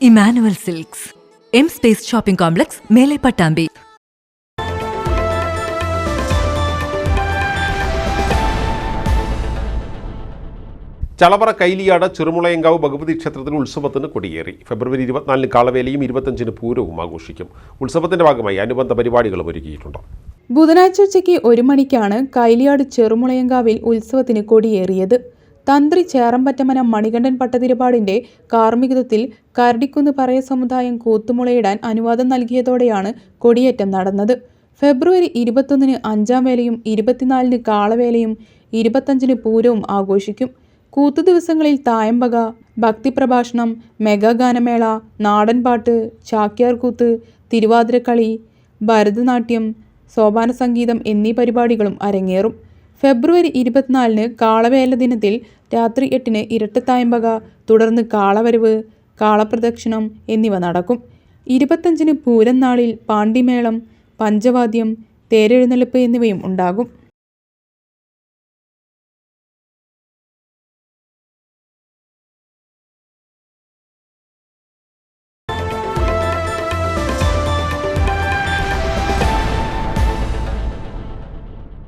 Emmanuel silks, M space shopping complex, മേലെ പട്ടാമ്പി. ചളവറ കൈലിയാട് ചെറുമുളയങ്കാവ് ഭഗവതി ക്ഷേത്രത്തിൽ ഉത്സവത്തിന് കൊടിയേറി. ഫെബ്രുവരി 24 കാളവേലയും 25 പൂരവും ആഘോഷിക്കും. ഉത്സവത്തിന്റെ ഭാഗമായി അനുബന്ധ പരിപാടികളും ഒരുക്കിയിട്ടുണ്ട്. ബുധനാഴ്ച ഉച്ചയ്ക്ക് 1 മണിക്കാണ് കൈലിയാട് ചെറുമുളയങ്കാവിൽ ഉത്സവത്തിന് കൊടിയേറിയത്. തന്ത്രി ചേറമ്പറ്റമന മണികണ്ഠൻ പട്ടതിരിപ്പാടിന്റെ കാർമ്മികത്വത്തിൽ കരടിക്കുന്ന് പറയ സമുദായം കൂത്തുമുളയിടാൻ അനുവാദം നൽകിയതോടെയാണ് കൊടിയേറ്റം നടന്നത്. ഫെബ്രുവരി 21 അഞ്ചാം വേലയും 24 കാളവേലയും 25 പൂരവും ആഘോഷിക്കും. കൂത്തു ദിവസങ്ങളിൽ തായമ്പക, ഭക്തിപ്രഭാഷണം, മെഗാഗാനമേള, നാടൻപാട്ട്, ചാക്യാർകൂത്ത്, തിരുവാതിരക്കളി, ഭരതനാട്യം, സോപാന സംഗീതം എന്നീ പരിപാടികളും അരങ്ങേറും. ഫെബ്രുവരി 24 കാളവേല ദിനത്തിൽ രാത്രി 8 ഇരട്ടത്തായമ്പക, തുടർന്ന് കാളവരവ്, കാളപ്രദക്ഷിണം എന്നിവ നടക്കും. 25 പൂരം നാളിൽ പാണ്ടിമേളം, പഞ്ചവാദ്യം, തേരെഴുന്നള്ളിപ്പ് എന്നിവയും ഉണ്ടാകും.